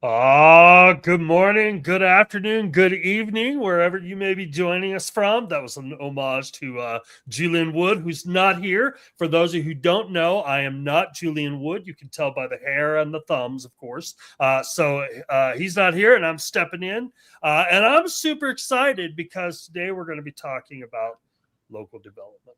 Good morning, good afternoon, good evening, wherever you may be joining us from. That was an homage to Julian Wood, who's not here. For those of you who don't know, I am not Julian Wood. You can tell by the hair and the thumbs, of course. So he's not here, and I'm stepping in. And I'm super excited because today we're going to be talking about local development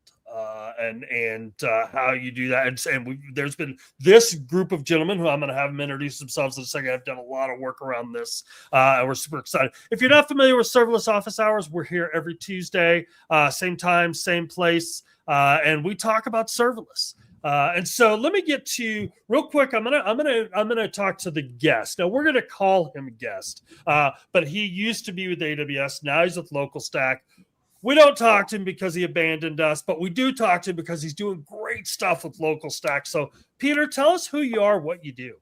and how you do that. There's been this group of gentlemen who I'm going to have them introduce themselves in a second. I've done a lot of work around this, and we're super excited. If you're not familiar with serverless office hours, we're here every Tuesday, same time, same place, and we talk about serverless. And so let me get to real quick. I'm gonna talk to the guest. Now we're gonna call him guest, but he used to be with AWS. Now he's with LocalStack. We don't talk to him because he abandoned us, but we do talk to him because he's doing great stuff with LocalStack. So, Peter, tell us who you are, what you do.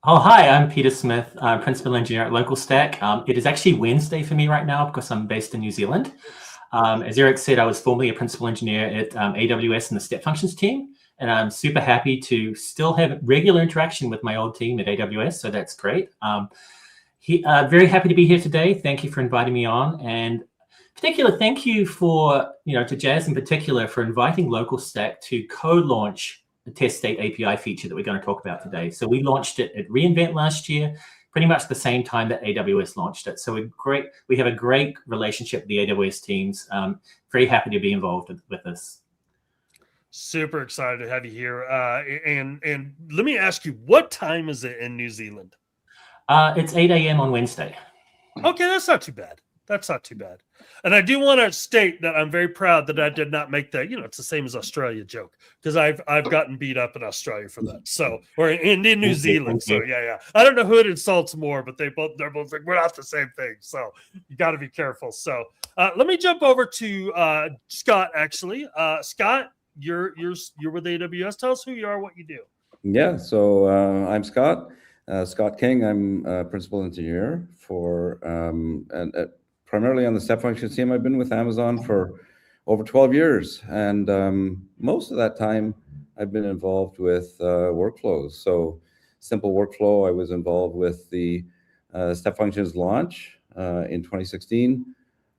Oh, hi, I'm Peter Smith, Principal Engineer at LocalStack. It is actually Wednesday for me right now because I'm based in New Zealand. As Eric said, I was formerly a Principal Engineer at AWS and the Step Functions team, and I'm super happy to still have regular interaction with my old team at AWS, so that's great. Very happy to be here today. Thank you for inviting me on, and particular thank you to Jazz in particular for inviting LocalStack to co-launch the test state API feature that we're going to talk about today. So we launched it at reInvent last year, pretty much the same time that AWS launched it. So we have a great relationship with the AWS teams. Very happy to be involved with this. Super excited to have you here. And let me ask you, what time is it in New Zealand? It's 8 a.m. on Wednesday. Okay, that's not too bad. That's not too bad. And I do want to state that I'm very proud that I did not make that, it's the same as Australia joke, because I've gotten beat up in Australia for that. So, or in New Zealand. So yeah. I don't know who it insults more, but they're both like, we're not the same thing. So you got to be careful. So let me jump over to Scott, actually. Scott, you're with AWS. Tell us who you are, what you do. Yeah, so I'm Scott King. I'm a principal engineer for primarily on the Step Functions team. I've been with Amazon for over 12 years, and most of that time I've been involved with workflows. So simple workflow, I was involved with the Step Functions launch in 2016,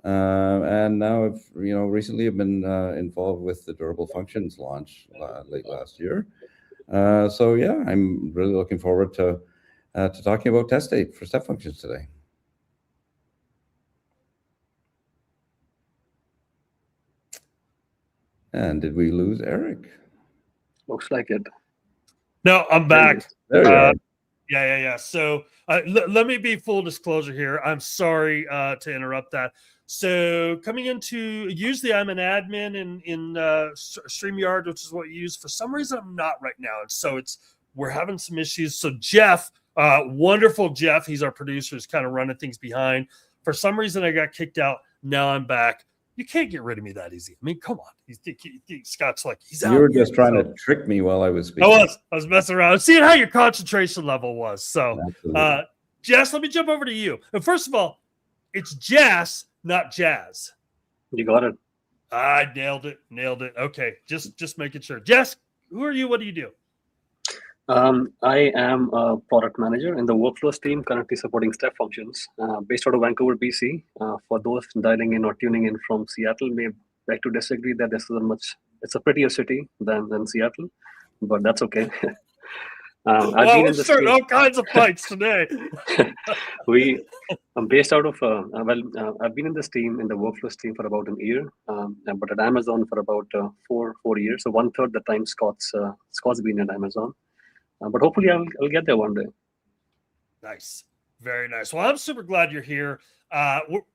and now I've recently have been involved with the Durable Functions launch late last year. So yeah, I'm really looking forward to talking about test state for Step Functions today. And did we lose Eric? Looks like it. No, I'm back. There you are. Yeah. So let me be full disclosure here. I'm sorry to interrupt that. So coming into, usually I'm an admin in StreamYard, which is what you use. For some reason, I'm not right now. And so we're having some issues. So Jeff, wonderful Jeff, he's our producer, is kind of running things behind. For some reason, I got kicked out. Now I'm back. You can't get rid of me that easy. I mean, come on. Scott's like, he's out. You were just trying to trick me while I was speaking. I was messing around, seeing how your concentration level was. So, Jess, let me jump over to you. And first of all, it's Jazz, not Jazz. You got it. I nailed it. Okay, just making sure. Jess, who are you? What do you do? I am a product manager in the workflows team, currently supporting Step Functions, based out of Vancouver, BC. For those dialing in or tuning in from Seattle, may beg to disagree that it's a prettier city than Seattle, but that's okay. We're starting all kinds of fights today. I'm based out of, I've been in this team, in the workflows team, for about an year, but at Amazon for about 4 years. So 1/3 the time Scott's been at Amazon. But hopefully I'll get there one day. Nice. Very nice. Well, I'm super glad you're here.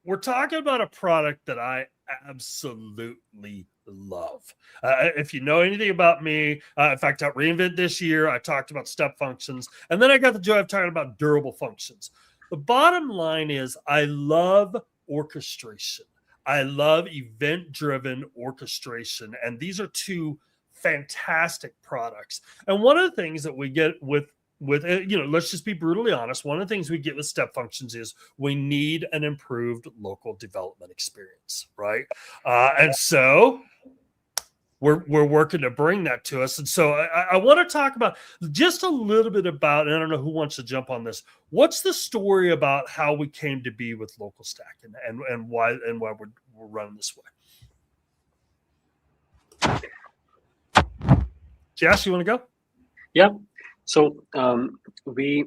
We're talking about a product that I absolutely love. If you know anything about me, in fact, at reInvent this year, I talked about Step Functions, and then I got the joy of talking about Durable Functions. The bottom line is I love orchestration. I love event-driven orchestration, and these are two fantastic products. And one of the things that we get with let's just be brutally honest, one of the things we get with Step Functions is we need an improved local development experience, right? And so we're working to bring that to us. And so I want to talk about just a little bit about, and I don't know who wants to jump on this. What's the story about how we came to be with local stack and why we're running this way? Josh, you want to go? Yeah. So we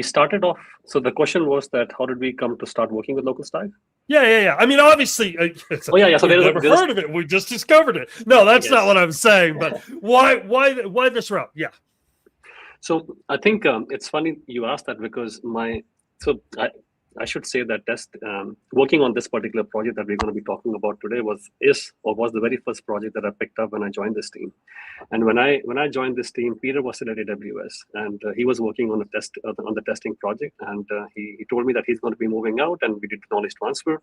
started off. So the question was that how did we come to start working with local stack? Yeah. I mean, obviously, So we've never heard of it. We just discovered it. No, that's not what I'm saying. But why this route? Yeah. So I think it's funny you asked that because I should say that working on this particular project that we're going to be talking about today was the very first project that I picked up when I joined this team. And when I joined this team, Peter was still at AWS, and he was working on the testing project. And he told me that he's going to be moving out, and we did knowledge transfer.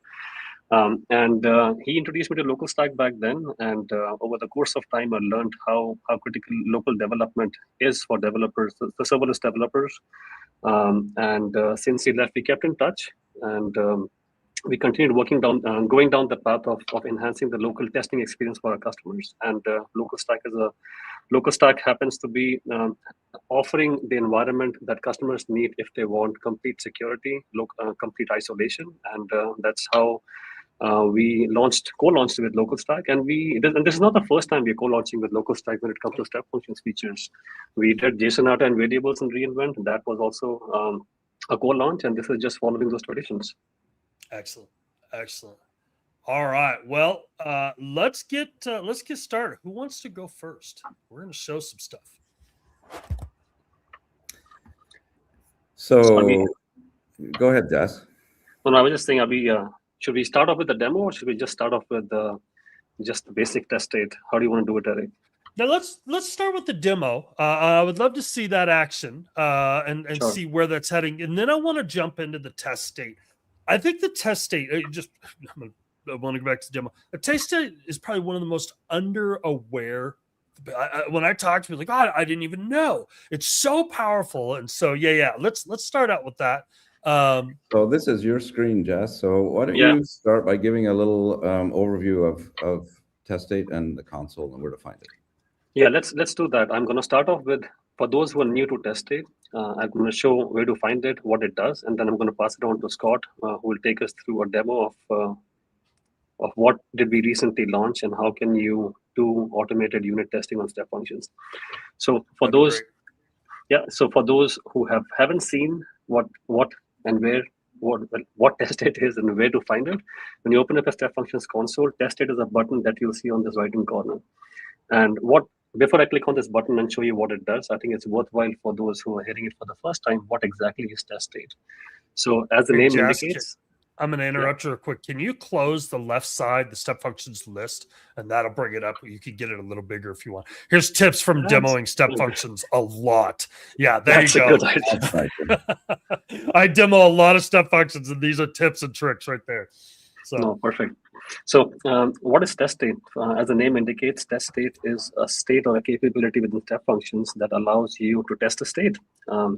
He introduced me to local stack back then, and over the course of time, I learned how critical local development is for developers, the serverless developers. Since he left, we kept in touch, and we continued going down the path of enhancing the local testing experience for our customers. And local stack happens to be offering the environment that customers need if they want complete security, complete isolation, and that's how we co-launched with local stack. And this is not the first time we're co-launching with local stack when it comes to step functions features. We did JSON data and variables in reInvent. That was also a co-launch, and this is just following those traditions. Excellent. All right. Well, let's get started. Who wants to go first? We're going to show some stuff. So go ahead, Des. No, I was just saying, should we start off with the demo, or should we just start off with just the basic test state? How do you want to do it, Eric? Now let's start with the demo. I would love to see that action and Sure. see where that's heading, and then I want to jump into the test state. I think the test state. I want to go back to the demo. The test state is probably one of the most underaware. When I talk to people, like, God, I didn't even know. It's so powerful, and so yeah. Let's start out with that. So this is your screen, Jess. So why don't you start by giving a little overview of test state and the console and where to find it? Yeah, let's do that. I'm going to start off with, for those who are new to test state, I'm going to show where to find it, what it does, and then I'm going to pass it on to Scott, who will take us through a demo of what did we recently launch and how can you do automated unit testing on step functions. So for those who haven't seen what and where what test state is and where to find it, when you open up a step functions console, test state is a button that you'll see on this right-hand corner. And before I click on this button and show you what it does, I think it's worthwhile for those who are hearing it for the first time, what exactly is test state. So as the name indicates, I'm going to interrupt you real quick. Can you close the left side, the step functions list, and that'll bring it up. You could get it a little bigger if you want. Here's tips from demoing step functions a lot. Yeah, there you go. I demo a lot of step functions, and these are tips and tricks right there. So no, perfect. So what is test state? As the name indicates, test state is a state or a capability within step functions that allows you to test a state.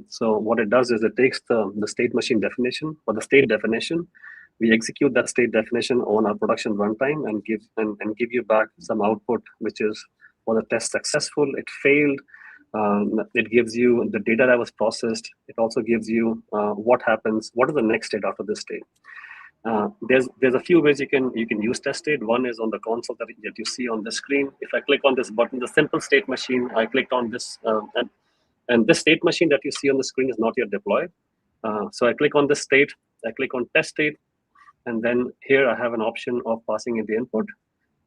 So what it does is it takes the state machine definition or the state definition. We execute that state definition on our production runtime and give you back some output, which is, was the test successful? It failed. It gives you the data that was processed. It also gives you what happens. What is the next state after this state? There's a few ways you can use test state. One is on the console that you see on the screen. If I click on this button, the simple state machine, I clicked on this, and this state machine that you see on the screen is not yet deployed. So I click on this state, I click on test state, and then here I have an option of passing in the input.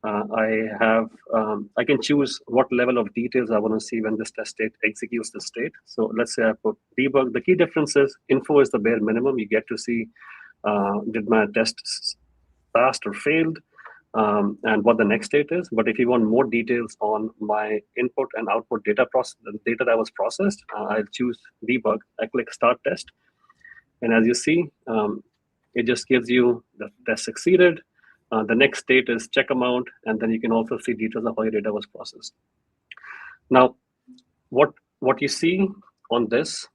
I can choose what level of details I want to see when this test state executes the state. So let's say I put debug. The key difference is info is the bare minimum. You get to see did my test passed or failed, and what the next state is. But if you want more details on my input and output data the data that was processed, I'll choose debug. I click start test, and as you see, it just gives you the test succeeded. The next state is check amount, and then you can also see details of how your data was processed. Now, what you see on this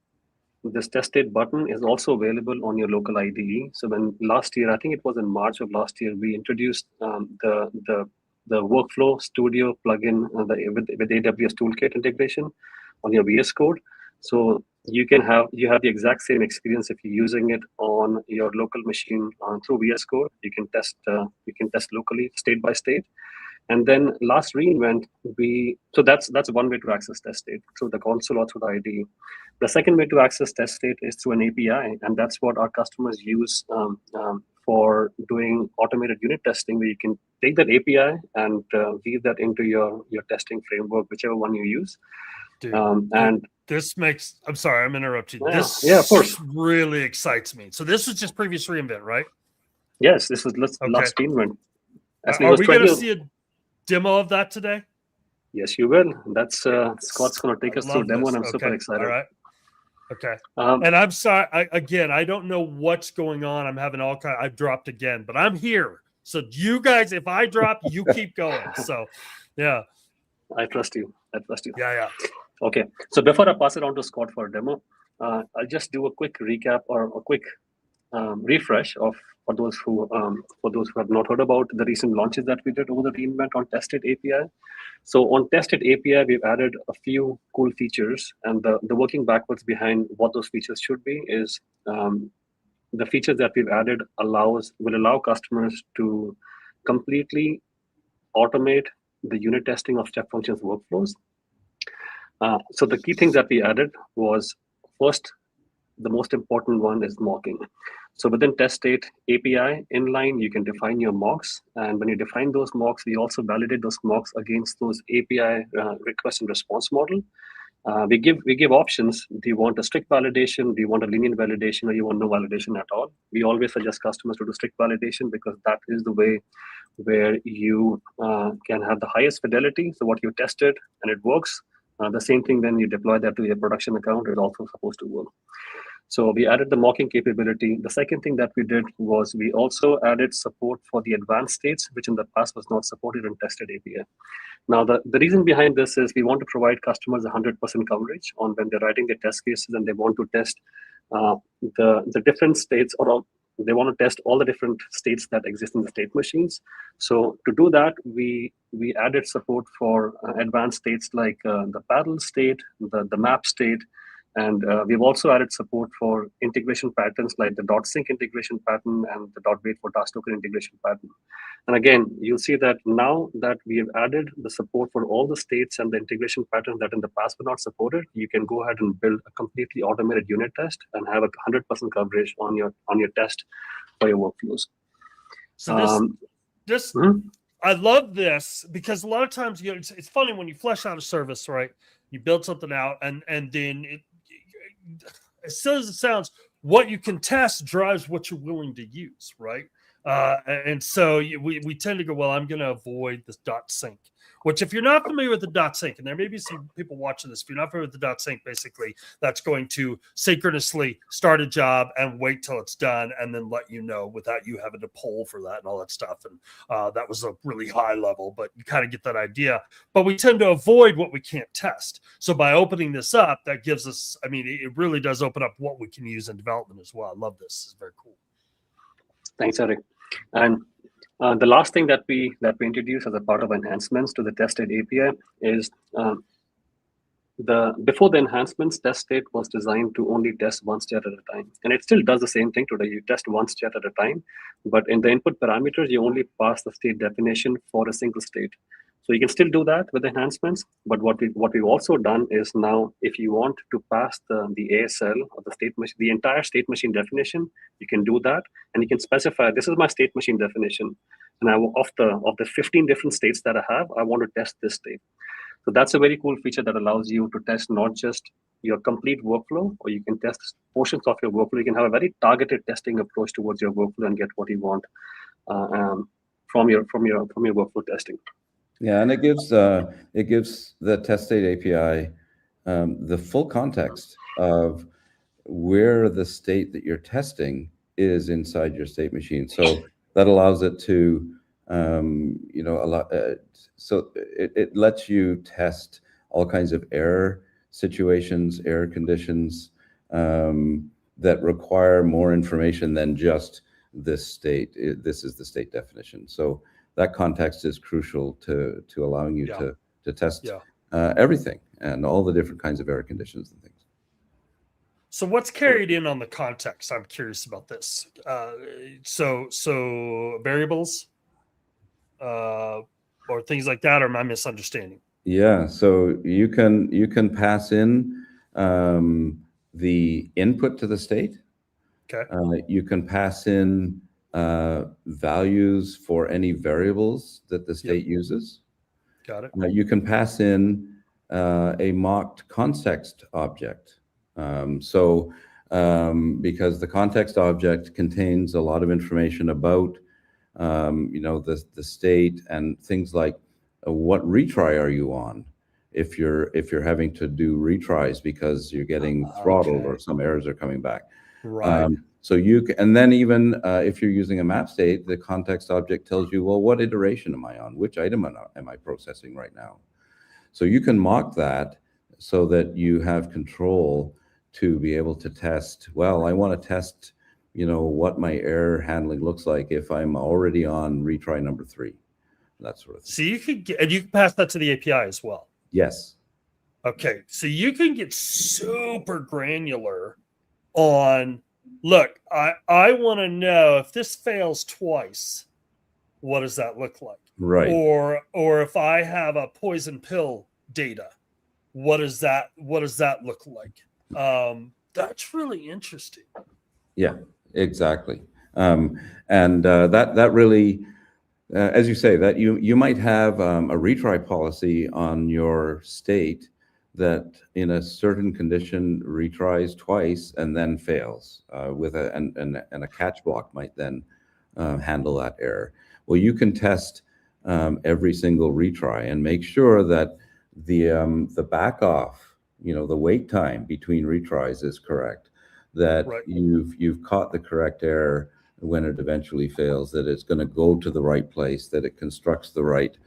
test state button is also available on your local IDE. So when last year, I think it was in March of last year, we introduced the the Workflow Studio plugin with AWS Toolkit integration on your VS Code. So you have the exact same experience if you're using it on your local machine through VS Code. You can test locally, state by state. And then last reInvent, so that's one way to access test state through the console or through the IDE. The second way to access test state is through an API, and that's what our customers use for doing automated unit testing, where you can take that API and weave that into your testing framework, whichever one you use. Dude, and this makes, I'm sorry, I'm interrupting. Yeah, this of course. really excites me. So this was just previous reInvent, right? Yes, this was last reInvent. Are we going to see a demo of that today? Yes, you will. That's Scott's going to take us through a demo, and I'm super excited. All right. Okay. And I'm sorry, I don't know what's going on. I'm having I've dropped again, but I'm here. So you guys, if I drop, you keep going. So, yeah. I trust you. Yeah. Okay. So before I pass it on to Scott for a demo, I'll just do a quick recap or a quick refresh for those who have not heard about the recent launches that we did over the reInvent on Tested API. So on Tested API, we've added a few cool features, and the working backwards behind what those features should be is the features that we've added will allow customers to completely automate the unit testing of step functions workflows. So the key things that we added was, first, the most important one is mocking. So within test state API inline, you can define your mocks. And when you define those mocks, we also validate those mocks against those API request and response model. We give options. Do you want a strict validation? Do you want a lenient validation? Or you want no validation at all? We always suggest customers to do strict validation, because that is the way where you can have the highest fidelity. So what you tested and it works. The same thing when you deploy that to your production account is also supposed to work. So we added the mocking capability. The second thing that we did was we also added support for the advanced states, which in the past was not supported in Tested API. Now, the reason behind this is we want to provide customers 100% coverage on when they're writing their test cases and they want to test the different states, or they want to test all the different states that exist in the state machines. So to do that, we added support for advanced states like the paddle state, the map state, and we've also added support for integration patterns like the .sync integration pattern and the .wait for task token integration pattern. And again, you'll see that now that we have added the support for all the states and the integration patterns that in the past were not supported, you can go ahead and build a completely automated unit test and have a 100% coverage on your test for your workflows. So I love this, because a lot of times it's funny when you flesh out a service, right? You build something out, and then as silly as it sounds, what you can test drives what you're willing to use, right? And so we tend to go, well, I'm going to avoid this .sync, which, if you're not familiar with the .sync, and there may be some people watching this, if you're not familiar with the .sync, basically that's going to synchronously start a job and wait till it's done and then let you know without you having to poll for that and all that stuff. And that was a really high level, but you kind of get that idea. But we tend to avoid what we can't test. So by opening this up, that gives us, it really does open up what we can use in development as well. I love this. It's very cool. Thanks, Eric. And the last thing that we introduced as a part of enhancements to the Tested API is before the enhancements, test state was designed to only test one state at a time, and it still does the same thing today. You test one state at a time, but in the input parameters, you only pass the state definition for a single state. So you can still do that with enhancements, but what we've also done is now, if you want to pass the ASL or the entire state machine definition, you can do that, and you can specify, this is my state machine definition, and of the 15 different states that I have, I want to test this state. So that's a very cool feature that allows you to test not just your complete workflow, or you can test portions of your workflow. You can have a very targeted testing approach towards your workflow and get what you want from your workflow testing. Yeah, and it gives the test state API the full context of where the state that you're testing is inside your state machine. So that allows it to, so it lets you test all kinds of error situations, error conditions that require more information than just this state. This is the state definition. So that context is crucial to allowing you Yeah. to test Yeah. everything and all the different kinds of error conditions and things. So what's carried in on the context? I'm curious about this. So variables or things like that, or am I misunderstanding? Yeah, so you can pass in the input to the state. Okay. You can pass in values for any variables that the state uses. Got it. You can pass in a mocked context object. Because the context object contains a lot of information about the state and things like what retry are you on if you're having to do retries because you're getting throttled or some errors are coming back. Right. So you can, and then even if you're using a map state, the context object tells you, well, what iteration am I on? Which item am I processing right now? So you can mock that so that you have control to be able to test, well, I want to test, what my error handling looks like if I'm already on retry number 3, that sort of thing. So you could get, and you can pass that to the API as well. Yes. Okay. So you can get super granular on, look, I want to know if this fails twice, what does that look like? Right. Or if I have a poison pill data, what does that look like? That's really interesting. Yeah, exactly. And that really, as you say, that you might have a retry policy on your state that in a certain condition retries twice and then fails with and a catch block might then handle that error. Well, you can test every single retry and make sure that the back off, the wait time between retries is correct, that Right. you've caught the correct error when it eventually fails, that it's going to go to the right place, that it constructs the right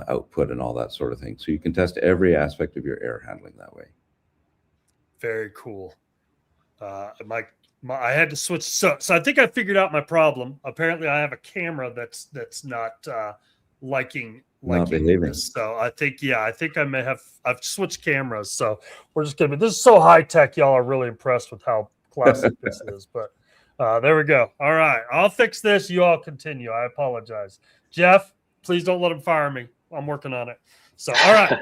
output and all that sort of thing. So you can test every aspect of your error handling that way. Very cool. I had to switch. So I think I figured out my problem. Apparently, I have a camera that's not liking behaving. this. So I think I've switched cameras. So we're just gonna. This is so high tech. Y'all are really impressed with how classic this is. But there we go. All right, I'll fix this. You all continue. I apologize, Jeff. Please don't let him fire me. I'm working on it. So all right.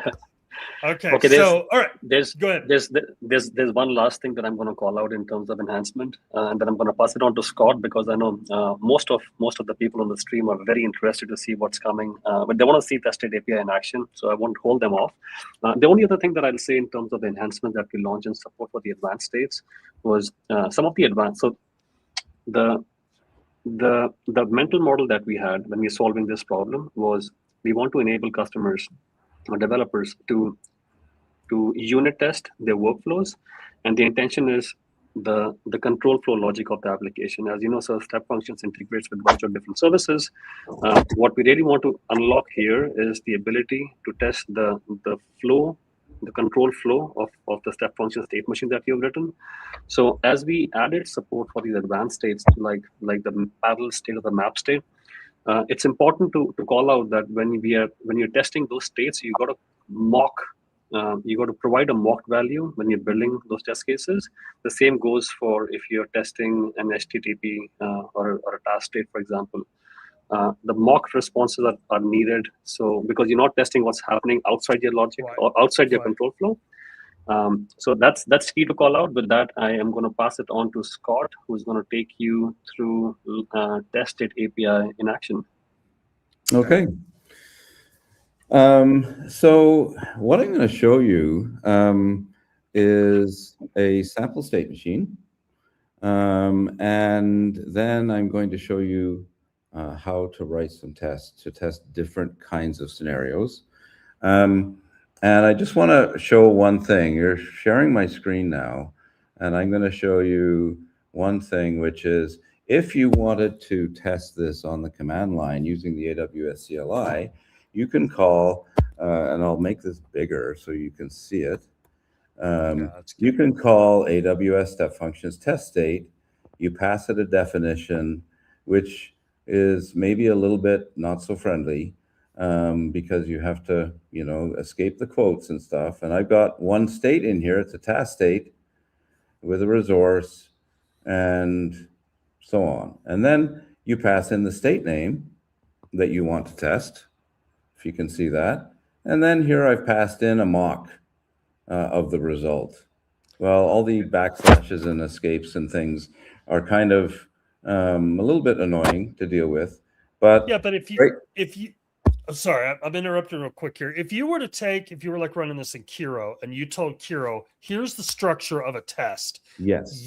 Okay. So all right. Go ahead. There's one last thing that I'm going to call out in terms of enhancement, and then I'm going to pass it on to Scott because I know most of the people on the stream are very interested to see what's coming, but they want to see tested API in action. So I won't hold them off. The only other thing that I'll say in terms of the enhancement that we launched in support for the advanced states was some of the advanced. So the mental model that we had when we were solving this problem was we want to enable customers or developers to unit test their workflows, and the intention is the control flow logic of the application. As you know, so step functions integrates with a bunch of different services. What we really want to unlock here is the ability to test the flow, the control flow of the step function state machine that you've written. So as we added support for these advanced states, like the parallel state or the map state, it's important to call out that when you're testing those states, you got to mock. You got to provide a mocked value when you're building those test cases. The same goes for if you're testing an HTTP or a task state, for example. The mocked responses are needed. So because you're not testing what's happening outside your logic or outside your control flow. So that's key to call out. With that, I am going to pass it on to Scott, who's going to take you through tested API in action. Okay. So what I'm going to show you is a sample state machine. And then I'm going to show you how to write some tests to test different kinds of scenarios. And I just want to show one thing. You're sharing my screen now, and I'm going to show you one thing, which is if you wanted to test this on the command line using the AWS CLI, you can call, and I'll make this bigger so you can see it. You can call AWS step functions test state. You pass it a definition, which is maybe a little bit not so friendly because you have to, escape the quotes and stuff. And I've got one state in here. It's a task state with a resource and so on. And then you pass in the state name that you want to test, if you can see that. And then here I've passed in a mock of the result. Well, all the backslashes and escapes and things are kind of a little bit annoying to deal with. But yeah, but if you, I'm sorry, I'm interrupting real quick here. If you were like running this in Kiro and you told Kiro, here's the structure of a test. yes,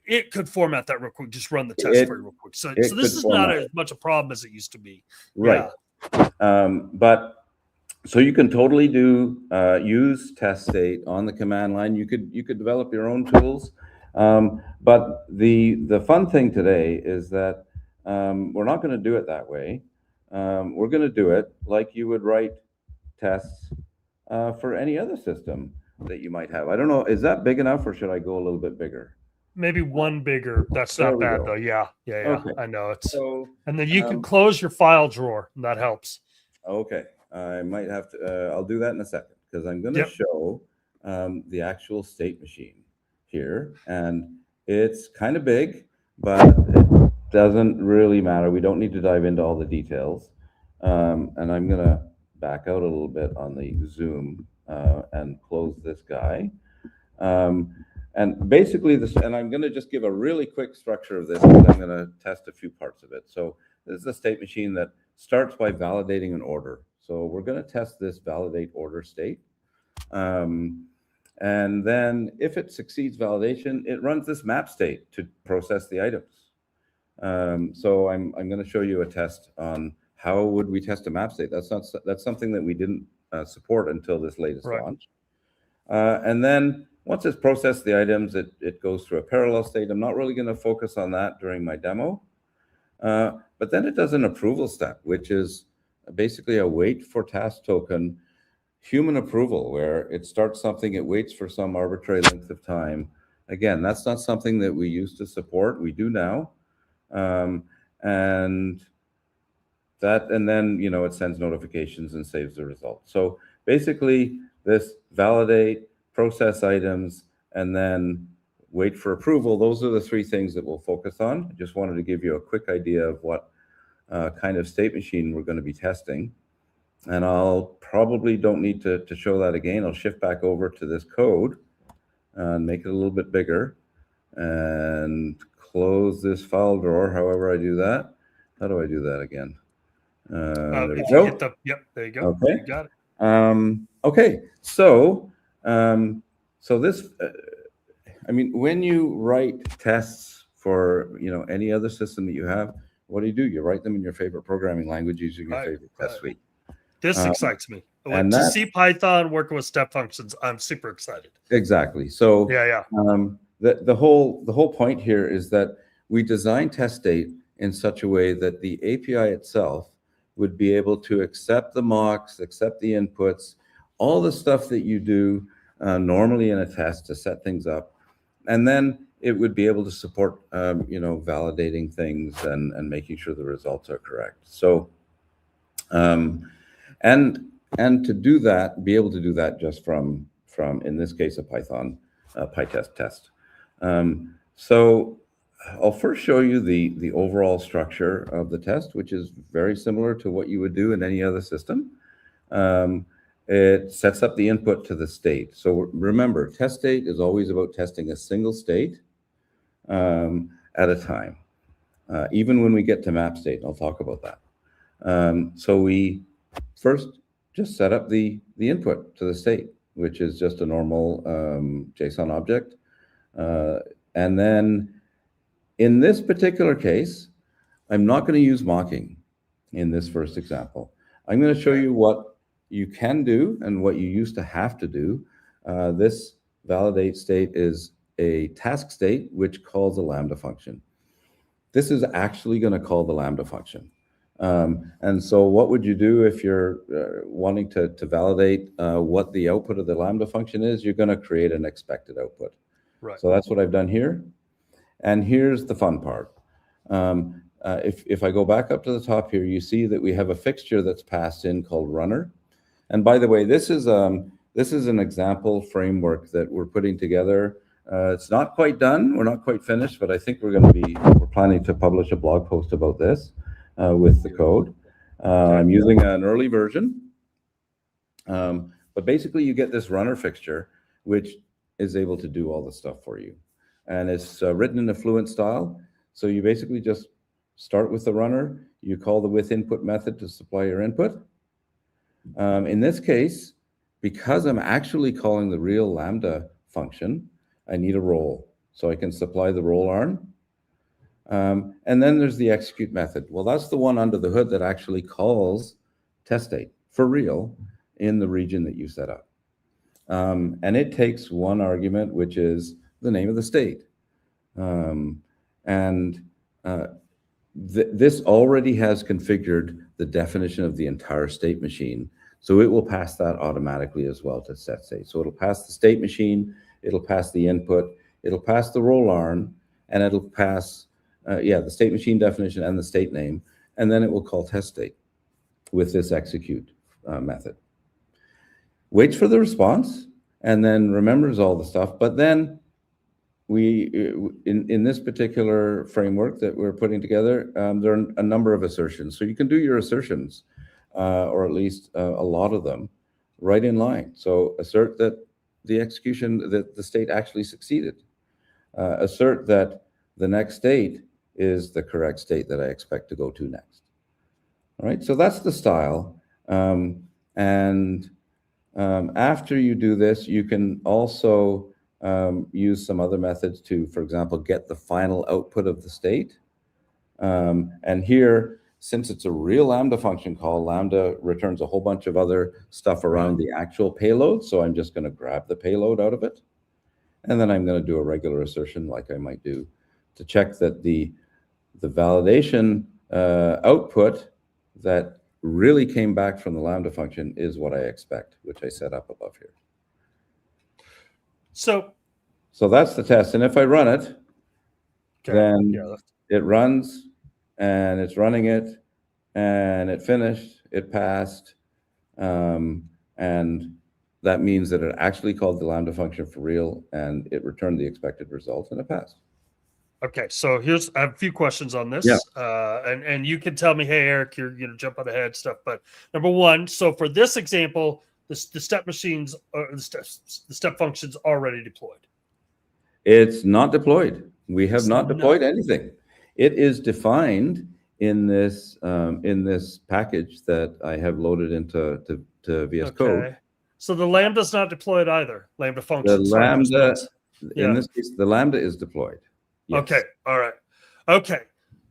it could format that real quick. Just run the test for you real quick. So this is not as much a problem as it used to be. Right. Yeah. But so you can totally use test state on the command line. You could develop your own tools. But the fun thing today is that we're not going to do it that way. We're going to do it like you would write tests for any other system that you might have. I don't know, is that big enough or should I go a little bit bigger? Maybe one bigger. That's not bad though. Yeah. Okay. I know it's. So, and then you can close your file drawer, and that helps. Okay, I might have to. I'll do that in a second because I'm going to show the actual state machine here, and it's kind of big, but it doesn't really matter. We don't need to dive into all the details, and I'm going to back out a little bit on the Zoom and close this guy. And basically and I'm going to just give a really quick structure of this because I'm going to test a few parts of it. So this is a state machine that starts by validating an order. So we're going to test this validate order state. And then if it succeeds validation, it runs this map state to process the items. So I'm going to show you a test on how would we test a map state. That's something that we didn't support until this latest launch. And then once it's processed the items, it goes through a parallel state. I'm not really going to focus on that during my demo. But then it does an approval step, which is basically a wait for task token human approval, where it starts something, it waits for some arbitrary length of time. Again, that's not something that we used to support. We do now. And then, it sends notifications and saves the result. So basically this validate, process items, and then wait for approval. Those are the three things that we'll focus on. I just wanted to give you a quick idea of what kind of state machine we're going to be testing. And I'll probably don't need to show that again. I'll shift back over to this code and make it a little bit bigger and close this file drawer. However I do that. How do I do that again? There we go. There you go. Okay. You got it. Okay. So this, when you write tests for, any other system that you have, what do? You write them in your favorite programming language using your favorite test suite. This excites me. To see Python working with step functions, I'm super excited. Exactly. So the whole point here is that we design test state in such a way that the API itself would be able to accept the mocks, accept the inputs, all the stuff that you do normally in a test to set things up, and then it would be able to support, validating things and making sure the results are correct. So, and to do that, be able to do that just from in this case a Python PyTest test. So I'll first show you the overall structure of the test, which is very similar to what you would do in any other system. It sets up the input to the state. So remember, test state is always about testing a single state at a time, even when we get to map state. I'll talk about that. So we first just set up the input to the state, which is just a normal JSON object. And then in this particular case, I'm not going to use mocking in this first example. I'm going to show you what you can do and what you used to have to do. This validate state is a task state which calls a Lambda function. This is actually going to call the Lambda function. And so what would you do if you're wanting to validate what the output of the Lambda function is? You're going to create an expected output. Right. So that's what I've done here. And here's the fun part. if I go back up to the top here, you see that we have a fixture that's passed in called runner. And by the way, this is an example framework that we're putting together. It's not quite done. We're not quite finished, but I think we're planning to publish a blog post about this with the code. I'm using an early version. But basically you get this runner fixture, which is able to do all the stuff for you. And it's written in a Fluent style. So you basically just start with the runner. You call the with input method to supply your input. In this case, because I'm actually calling the real Lambda function, I need a role. So I can supply the role arm. And then there's the execute method. Well, that's the one under the hood that actually calls test state for real in the region that you set up. And it takes one argument, which is the name of the state. This already has configured the definition of the entire state machine. So it will pass that automatically as well to set state. So it'll pass the state machine, it'll pass the input, it'll pass the role arm, and it'll pass the state machine definition and the state name, and then it will call test state with this execute method. Waits for the response, and then remembers all the stuff. But then we, in this particular framework that we're putting together, there are a number of assertions. So you can do your assertions, or at least a lot of them, right in line. So assert that the execution, that the state actually succeeded. Assert that the next state is the correct state that I expect to go to next. All right, so that's the style. After you do this, you can also use some other methods to, for example, get the final output of the state. And here, since it's a real Lambda function call, Lambda returns a whole bunch of other stuff around the actual payload. So I'm just going to grab the payload out of it. And then I'm going to do a regular assertion like I might do to check that the validation output that really came back from the Lambda function is what I expect, which I set up above here. So that's the test. And if I run it, then it runs, and it's running it, and it finished, it passed, and that means that it actually called the Lambda function for real, and it returned the expected result, and it passed. Okay, so I have a few questions on this, and you can tell me, hey, Eric, you're jumping ahead stuff. But number one, so for this example, the step machines, the step functions already deployed. It's not deployed. We have not deployed anything. It is defined in this package that I have loaded into VS Code. So the Lambda's not deployed either. Lambda functions. The Lambda, in this case, the Lambda is deployed. Yes. Okay. All right. Okay.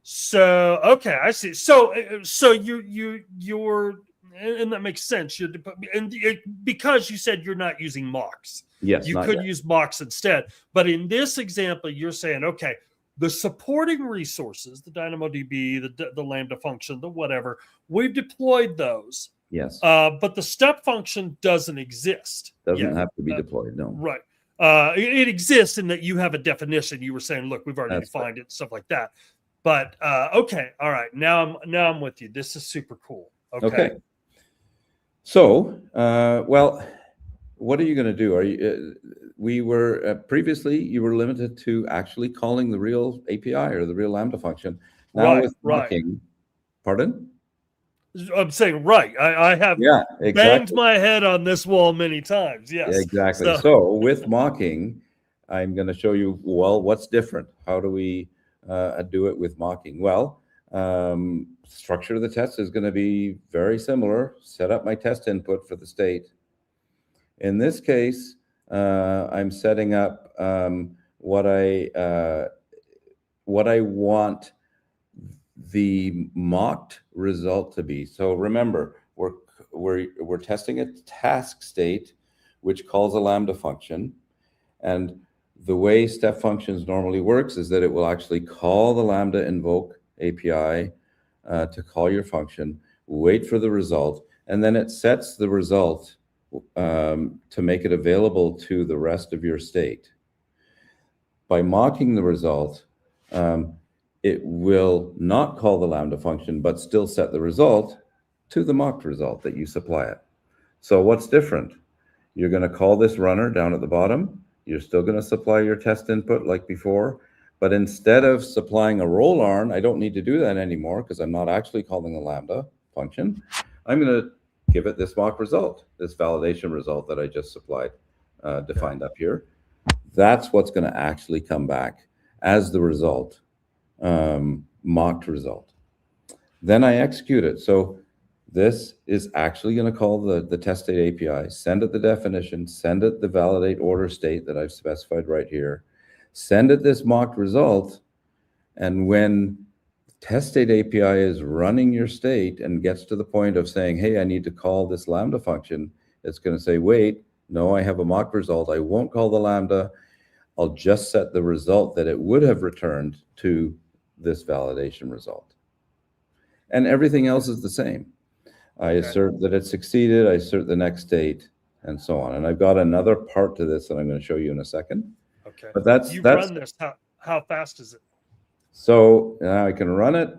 So I see. So you're, and that makes sense. Because you said you're not using mocks. Yes. You could use mocks instead. But in this example, you're saying, okay, the supporting resources, the DynamoDB, the Lambda function, the whatever, we've deployed those. Yes. But the step function doesn't exist. Doesn't have to be deployed. No. Right. It exists in that you have a definition. You were saying, look, we've already defined it, stuff like that. But okay, all right. Now I'm with you. This is super cool. Okay. So, well, what are you going to do? We were previously you were limited to actually calling the real API or the real Lambda function. Now with mocking, pardon? I'm saying I have banged my head on this wall many times. Yes, exactly. So with mocking, I'm going to show you, well, what's different. How do we do it with mocking? Well, structure of the test is going to be very similar. Set up my test input for the state. In this case, I'm setting up what I want the mocked result to be. So remember, we're testing a task state which calls a Lambda function, and the way step functions normally works is that it will actually call the Lambda invoke API to call your function, wait for the result, and then it sets the result to make it available to the rest of your state. By mocking the result, it will not call the Lambda function, but still set the result to the mocked result that you supply it. So what's different? You're going to call this runner down at the bottom. You're still going to supply your test input like before, but instead of supplying a roll arm, I don't need to do that anymore because I'm not actually calling the Lambda function. I'm going to give it this mock result, this validation result that I just supplied, defined up here. That's what's going to actually come back as the result, mocked result. Then I execute it. So this is actually going to call the test state API, send it the definition, send it the validate order state that I've specified right here, send it this mocked result, and when test state API is running your state and gets to the point of saying, hey, I need to call this Lambda function, it's going to say, wait, no, I have a mock result. I won't call the Lambda. I'll just set the result that it would have returned to this validation result. And everything else is the same. I assert that it succeeded, I assert the next state, and so on. And I've got another part to this that I'm going to show you in a second. Okay. But that's run this. How fast is it? So now I can run it,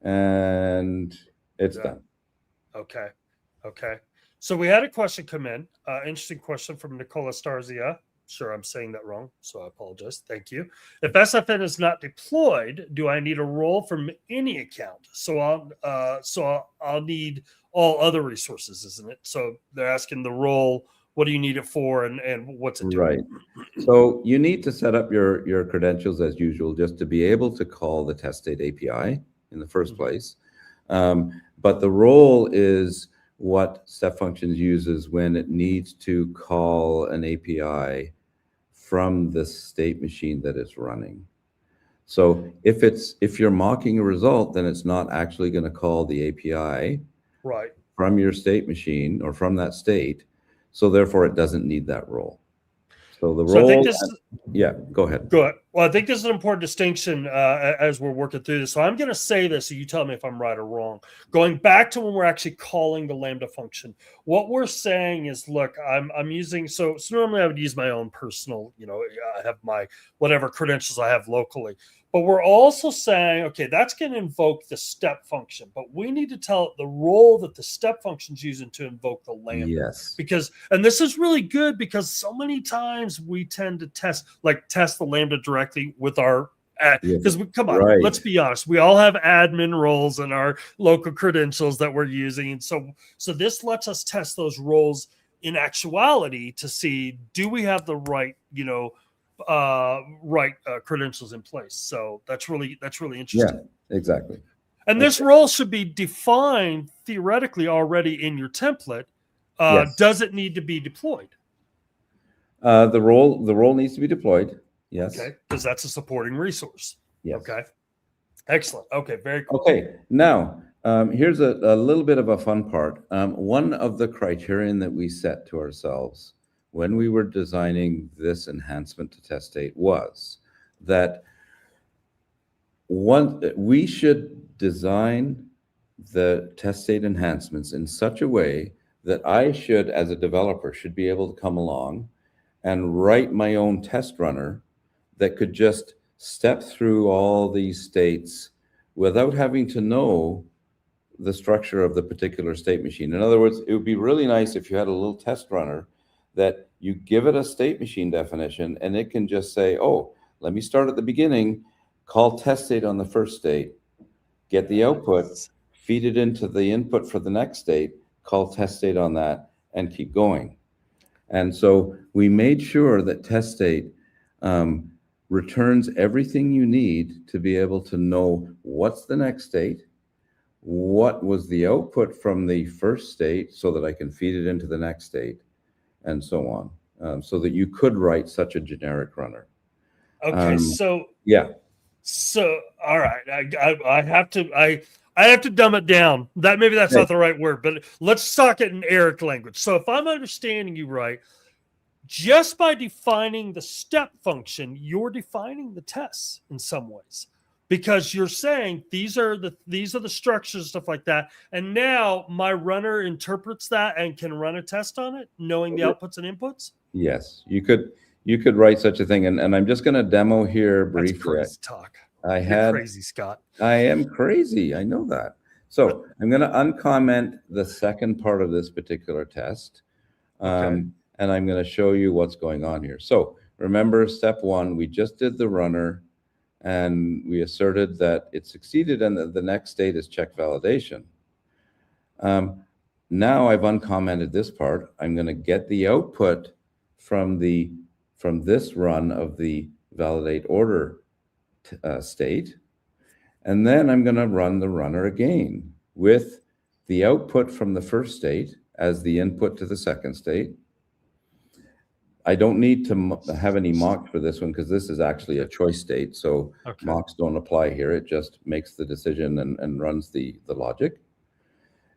and it's done. Okay. Okay. So we had a question come in. Interesting question from Nicola Starzia. Sure, I'm saying that wrong, so I apologize. Thank you. If SFN is not deployed, do I need a role from any account? So I'll need all other resources, isn't it? So they're asking the role. What do you need it for, and what's it doing? Right. So you need to set up your credentials as usual, just to be able to call the test state API in the first place. But the role is what Step Functions uses when it needs to call an API from the state machine that it's running. So if you're mocking a result, then it's not actually going to call the API right from your state machine or from that state. So therefore, it doesn't need that role. So the role. I think yeah, go ahead. Go ahead. Well, I think this is an important distinction as we're working through this. So I'm going to say this, so you tell me if I'm right or wrong. Going back to when we're actually calling the Lambda function, what we're saying is, look, I'm using, so normally I would use my own personal, I have my whatever credentials I have locally. But we're also saying, okay, that's going to invoke the step function, but we need to tell it the role that the step function's using to invoke the Lambda. Yes. And this is really good because so many times we tend to test the Lambda directly with our, because come on, right. Let's be honest. We all have admin roles in our local credentials that we're using. And so this lets us test those roles in actuality to see, do we have the right, credentials in place. So that's really interesting. Yeah, exactly. And this role should be defined theoretically already in your template. Yes. Does it need to be deployed? The role needs to be deployed. Yes. Okay, because that's a supporting resource. Yes. Okay. Excellent. Okay, very cool. Okay, now here's a little bit of a fun part. One of the criterion that we set to ourselves when we were designing this enhancement to test state was that we should design the test state enhancements in such a way that I should, as a developer, should be able to come along and write my own test runner that could just step through all these states without having to know the structure of the particular state machine. In other words, it would be really nice if you had a little test runner that you give it a state machine definition and it can just say, oh, let me start at the beginning, call test state on the first state, get the output, feed it into the input for the next state, call test state on that, and keep going. And so we made sure that test state returns everything you need to be able to know what's the next state, what was the output from the first state so that I can feed it into the next state, and so on, so that you could write such a generic runner. Okay, so yeah. So all right, I have to dumb it down. Maybe that's not the right word, but let's talk it in Eric language. So if I'm understanding you right, just by defining the step function, you're defining the tests in some ways, because you're saying these are the structures, stuff like that. And now my runner interprets that and can run a test on it, knowing the outputs and inputs. Yes, you could write such a thing. And I'm just going to demo here briefly. That's talk. You're crazy, Scott. I am crazy. I know that. So I'm going to uncomment the second part of this particular test. And I'm going to show you what's going on here. So remember, step one, we just did the runner and we asserted that it succeeded, and the next state is check validation. Now I've uncommented this part. I'm going to get the output from this run of the validate order state, and then I'm going to run the runner again with the output from the first state as the input to the second state. I don't need to have any mocks for this one because this is actually a choice state, so mocks don't apply here. It just makes the decision and runs the logic.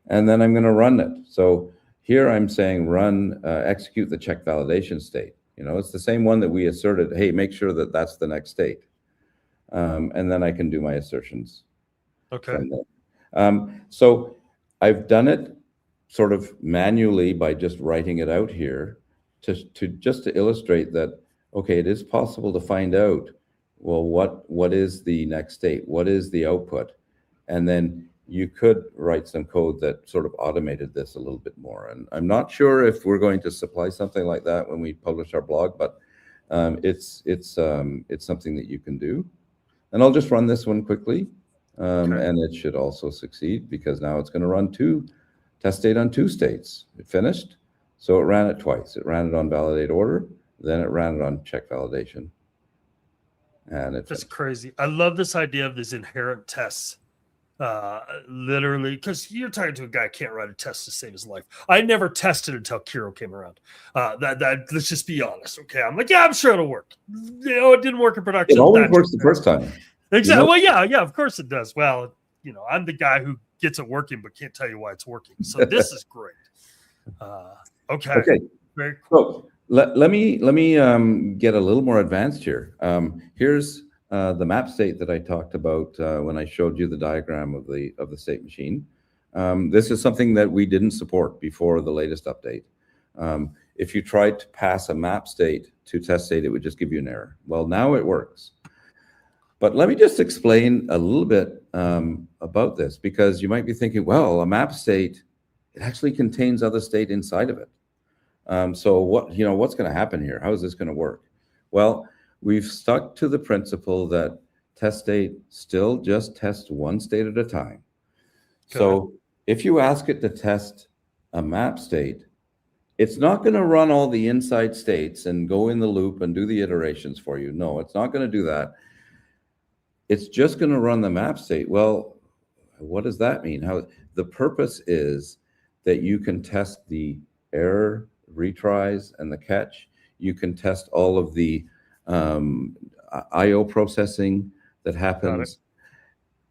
And then I'm going to run it. So here I'm saying run, execute the check validation state. It's the same one that we asserted, hey, make sure that that's the next state. And then I can do my assertions. So I've done it sort of manually by just writing it out here to illustrate that, okay, it is possible to find out, well, what is the next state? What is the output? And then you could write some code that sort of automated this a little bit more. And I'm not sure if we're going to supply something like that when we publish our blog, but it's something that you can do. And I'll just run this one quickly, and it should also succeed because now it's going to run test state on 2 states. It finished, so it ran it twice. It ran it on validate order, then it ran it on check validation. And that's crazy. I love this idea of these inherent tests. Literally, because you're talking to a guy who can't write a test to save his life. I never tested until Kiro came around. Let's just be honest, okay? I'm like, yeah, I'm sure it'll work. It didn't work in production. It always works the first time. Exactly. Well, yeah, of course it does. Well, I'm the guy who gets it working but can't tell you why it's working. So this is great. Okay. Very cool. So let me get a little more advanced here. Here's the map state that I talked about when I showed you the diagram of the state machine. This is something that we didn't support before the latest update. If you tried to pass a map state to test state, it would just give you an error. Well, now it works. But let me just explain a little bit about this, because you might be thinking, well, a map state, it actually contains other state inside of it. So what's going to happen here? How is this going to work? Well, we've stuck to the principle that test state still just tests one state at a time. So if you ask it to test a map state, it's not going to run all the inside states and go in the loop and do the iterations for you. No, it's not going to do that. It's just going to run the map state. Well, what does that mean? The purpose is that you can test the error, retries, and the catch. You can test all of the IO processing that happens.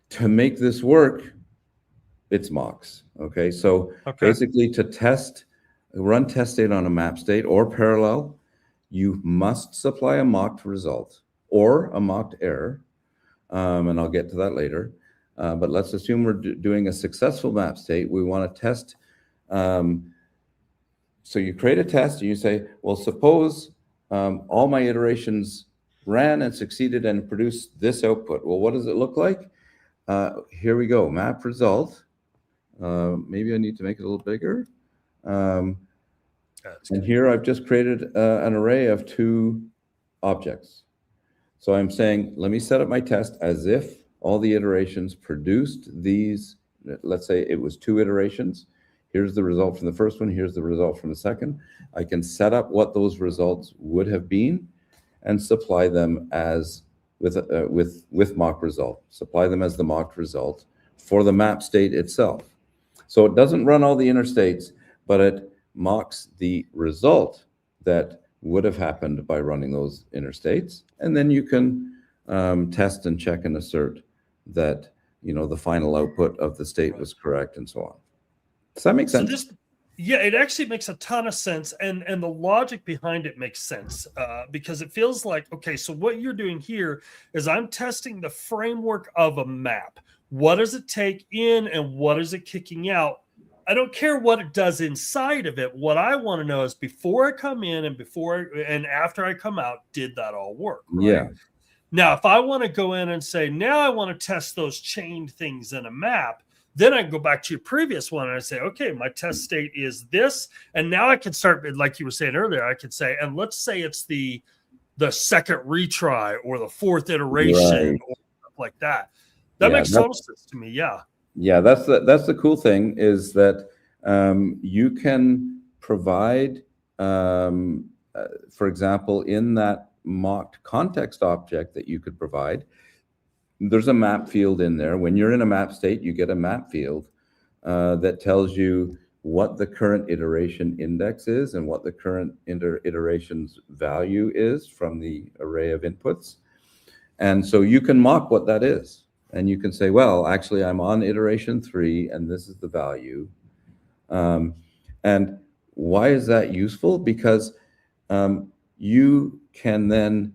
To make this work, it's mocks. Okay, so basically to run test state on a map state or parallel, you must supply a mocked result or a mocked error. And I'll get to that later. But let's assume we're doing a successful map state. We want to test. So you create a test and you say, well, suppose all my iterations ran and succeeded and produced this output. Well, what does it look like? Here we go, map result. Maybe I need to make it a little bigger. And here I've just created an array of 2 objects. So I'm saying, let me set up my test as if all the iterations produced these. Let's say it was 2 iterations. Here's the result from the first one. Here's the result from the second. I can set up what those results would have been and supply them as with mock result. Supply them as the mocked result for the map state itself. So it doesn't run all the inner states, but it mocks the result that would have happened by running those inner states. And then you can test and check and assert that the final output of the state was correct and so on. Does that make sense? Yeah, it actually makes a ton of sense, and the logic behind it makes sense because it feels like, okay, so what you're doing here is I'm testing the framework of a map. What does it take in and what is it kicking out? I don't care what it does inside of it. What I want to know is before I come in and after I come out, did that all work? Right? Yeah. Now, if I want to go in and say, now I want to test those chained things in a map, then I can go back to your previous one and I say, okay, my test state is this. And now I can start, like you were saying earlier, I could say, and let's say it's the second retry or the fourth iteration Right. or stuff like that. That makes total sense to me. Yeah. Yeah, that's the cool thing is that you can provide, for example, in that mocked context object that you could provide, there's a map field in there. When you're in a map state, you get a map field that tells you what the current iteration index is and what the current iteration's value is from the array of inputs. And so you can mock what that is. And you can say, well, actually, I'm on iteration 3, and this is the value. And why is that useful? Because you can then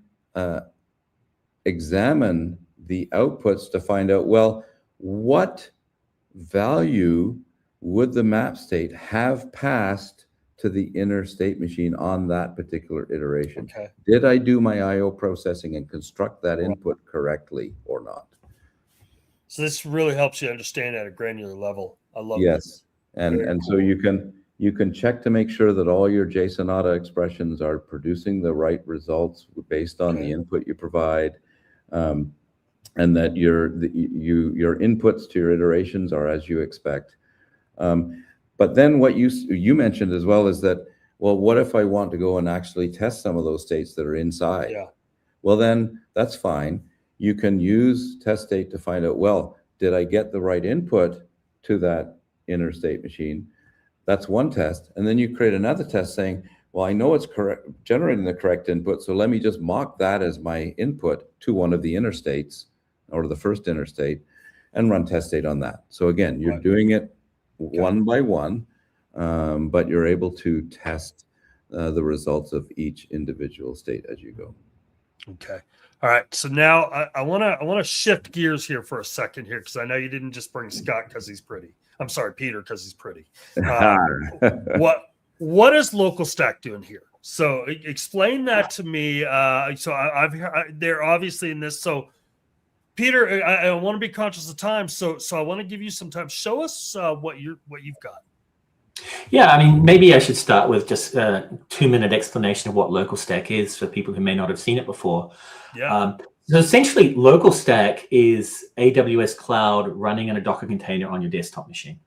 examine the outputs to find out, well, what value would the map state have passed to the inner state machine on that particular iteration? Okay. Did I do my I/O processing and construct that input correctly or not? So this really helps you understand at a granular level. I love Yes. this. And so you can check to make sure that all your JSON auto expressions are producing the right results based on the input you provide, and that your inputs to your iterations are as you expect. But then what you mentioned as well is that, well, what if I want to go and actually test some of those states that are inside? Yeah. Well, then that's fine. You can use test state to find out, well, did I get the right input to that inner state machine? That's one test. And then you create another test saying, well, I know it's correct, generating the correct input, so let me just mock that as my input to one of the inner states or the first inner state and run test state on that. So again, you're doing it one by one, but you're able to test the results of each individual state as you go. Okay. All right. So now I want to shift gears here for a second here, because I know you didn't just bring Scott because he's pretty. I'm sorry, Peter, because he's pretty. What is Local Stack doing here? So explain that to me. So they're obviously in this. So Peter, I want to be conscious of time. So I want to give you some time. Show us what you've got. Yeah, I mean, maybe I should start with just a 2-minute explanation of what Local Stack is for people who may not have seen it before. Yeah. So essentially, Local Stack is AWS Cloud running in a Docker container on your desktop machine.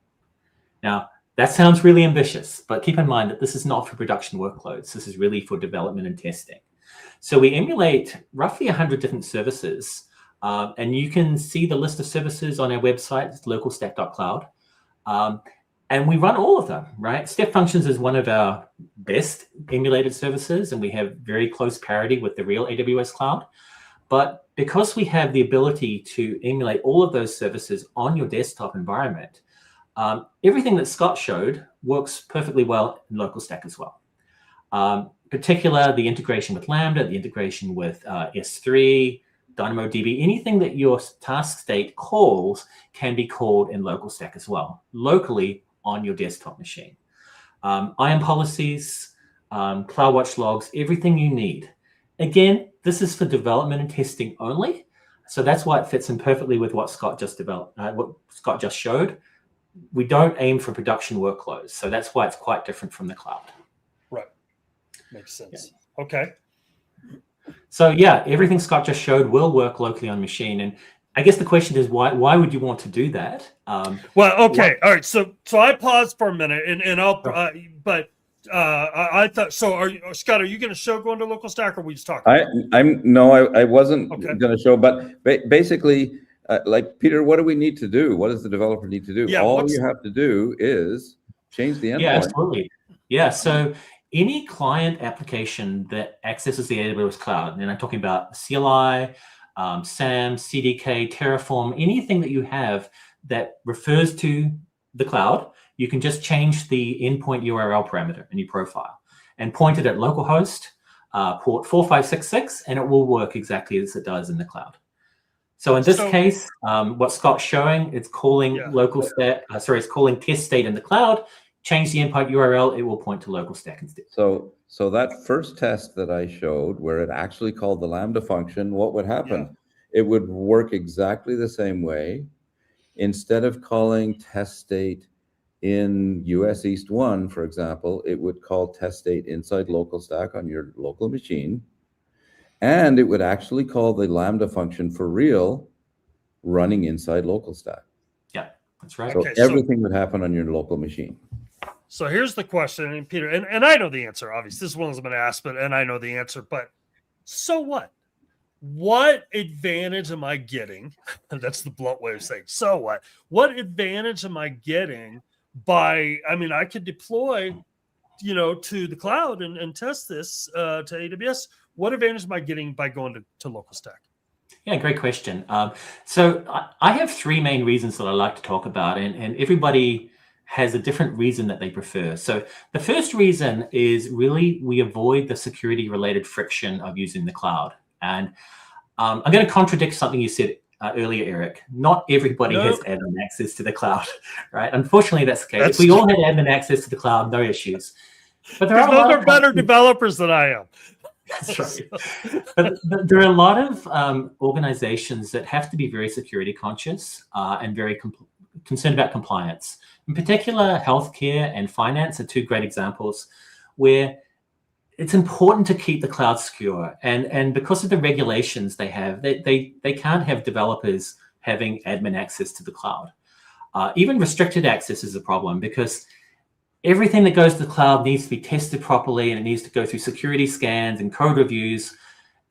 Now, that sounds really ambitious, but keep in mind that this is not for production workloads. This is really for development and testing. So we emulate roughly 100 different services, and you can see the list of services on our website. It's localstack.cloud. And we run all of them, right? Step Functions is one of our best emulated services, and we have very close parity with the real AWS cloud. But because we have the ability to emulate all of those services on your desktop environment, everything that Scott showed works perfectly well in Local Stack as well. Particular, the integration with Lambda, the integration with S3, DynamoDB, anything that your task state calls can be called in Local Stack as well, locally on your desktop machine. IAM policies, CloudWatch logs, everything you need. Again, this is for development and testing only. So that's why it fits in perfectly with what Scott just showed. We don't aim for production workloads. So that's why it's quite different from the cloud. Right. Makes sense. Yeah. Okay. So yeah, everything Scott just showed will work locally on machine. And I guess the question is, why would you want to do that? Well, okay. All right. So I paused for a minute and I'll, I thought, so Scott, are you going to show going to Local Stack, or are we just talking? I wasn't going to show, but basically, like Peter, what do we need to do? What does the developer need to do? Yeah, all you have to do is change the endpoint. Yeah, absolutely. Yeah. So any client application that accesses the AWS cloud, and I'm talking about CLI, SAM, CDK, Terraform, anything that you have that refers to the cloud, you can just change the endpoint URL parameter in your profile and point it at localhost port 4566, and it will work exactly as it does in the cloud. So in this case, what Scott's showing, it's calling it's calling test state in the cloud change the endpoint URL, it will point to local stack instead. So that first test that I showed, where it actually called the Lambda function, what would happen? It would work exactly the same way. Instead of calling test state in US East 1, for example, it would call test state inside local stack on your local machine. And it would actually call the Lambda function for real running inside local stack. Yeah, that's right. So Okay, everything would happen on your local machine. So here's the question, and Peter, and I know the answer, obviously. This one's been asked, and I know the answer, but so what? What advantage am I getting? That's the blunt way of saying, so what? What advantage am I getting by, I mean, I could deploy, to the cloud and test this to AWS. What advantage am I getting by going to local stack? Yeah, great question. So I have three main reasons that I like to talk about, and everybody has a different reason that they prefer. So the first reason is really we avoid the security related friction of using the cloud. And I'm going to contradict something you said earlier, Eric. Not everybody has admin access to the cloud, right? Unfortunately, that's the case. If we all had admin access to the cloud, no issues. But there are better developers than I am. That's right. But there are a lot of organizations that have to be very security conscious and very concerned about compliance. In particular, healthcare and finance are two great examples where it's important to keep the cloud secure. And because of the regulations they have, they can't have developers having admin access to the cloud. Even restricted access is a problem because everything that goes to the cloud needs to be tested properly and it needs to go through security scans and code reviews.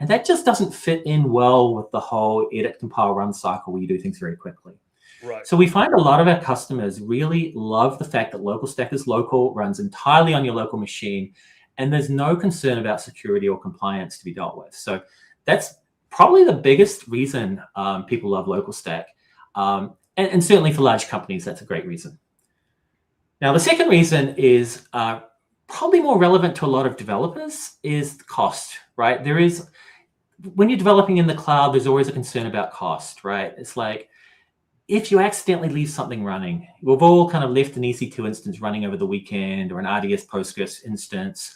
And that just doesn't fit in well with the whole edit, compile, run cycle where you do things very quickly. Right. So we find a lot of our customers really love the fact that local stack is local, runs entirely on your local machine, and there's no concern about security or compliance to be dealt with. So that's probably the biggest reason people love local stack. And certainly for large companies, that's a great reason. Now, the second reason is probably more relevant to a lot of developers is cost, right? When you're developing in the cloud, there's always a concern about cost, right? It's like, if you accidentally leave something running, we've all kind of left an EC2 instance running over the weekend or an RDS Postgres instance,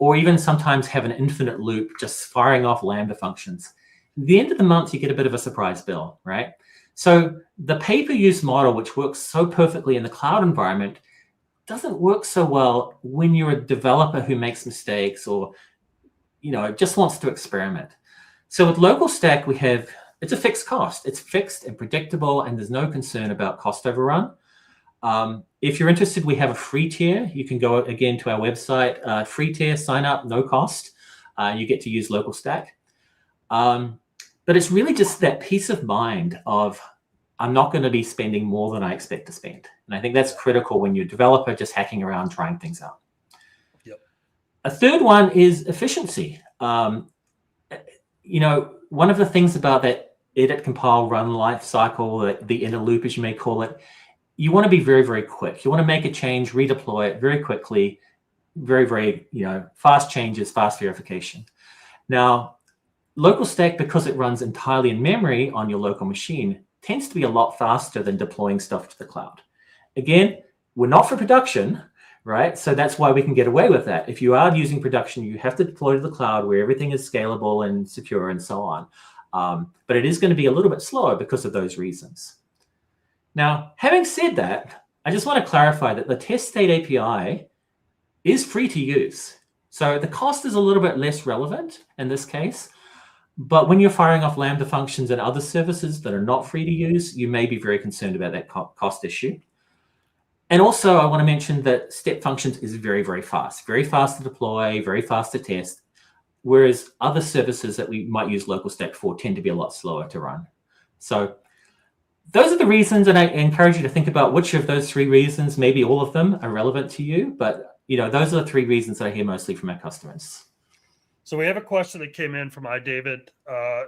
or even sometimes have an infinite loop just firing off Lambda functions. At the end of the month, you get a bit of a surprise bill, right? So the pay-per-use model, which works so perfectly in the cloud environment, doesn't work so well when you're a developer who makes mistakes or, just wants to experiment. So with local stack, it's a fixed cost. It's fixed and predictable, and there's no concern about cost overrun. If you're interested, we have a free tier. You can go again to our website, free tier, sign up, no cost. You get to use local stack. But it's really just that peace of mind of, I'm not going to be spending more than I expect to spend. And I think that's critical when you're a developer just hacking around, trying things out. Yep. A third one is efficiency. One of the things about that edit, compile, run life cycle, the inner loop, as you may call it, you want to be very, very quick. You want to make a change, redeploy it very quickly, very, very, fast changes, fast verification. Now, local stack, because it runs entirely in memory on your local machine, tends to be a lot faster than deploying stuff to the cloud. Again, we're not for production, right? So that's why we can get away with that. If you are using production, you have to deploy to the cloud where everything is scalable and secure and so on. But it is going to be a little bit slower because of those reasons. Now, having said that, I just want to clarify that the test state API is free to use. So the cost is a little bit less relevant in this case. But when you're firing off Lambda functions and other services that are not free to use, you may be very concerned about that cost issue. And also, I want to mention that step functions is very, very fast to deploy, very fast to test, whereas other services that we might use local stack for tend to be a lot slower to run. So those are the reasons, and I encourage you to think about which of those three reasons, maybe all of them, are relevant to you. But those are the three reasons that I hear mostly from our customers. So we have a question that came in from iDavid.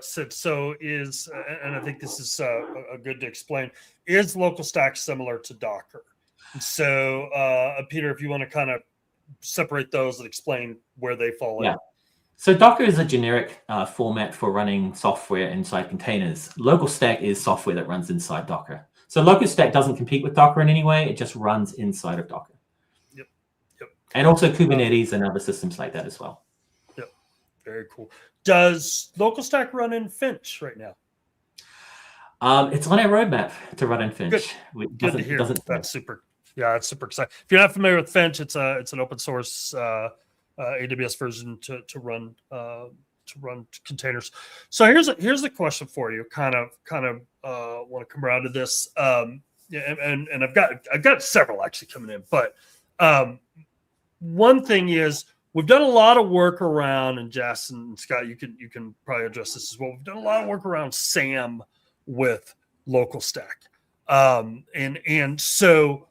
Said, and I think this is a good to explain, is local stack similar to Docker? So Peter, if you want to kind of separate those and explain where they fall in. So Docker is a generic format for running software inside containers. Local stack is software that runs inside Docker. So local stack doesn't compete with Docker in any way. It just runs inside of Docker. And also Kubernetes and other systems like that as well. Yep, very cool. Does LocalStack run in Finch right now? It's on our roadmap to run in Finch. Good to hear. That's super. Yeah, that's super exciting. If you're not familiar with Finch, it's an open source AWS version to run containers. So here's the question for you. Kind of want to come around to this. And I've got several actually coming in, but one thing is we've done a lot of work around, and Jess and Scott, you can probably address this as well. We've done a lot of work around SAM with LocalStack, and so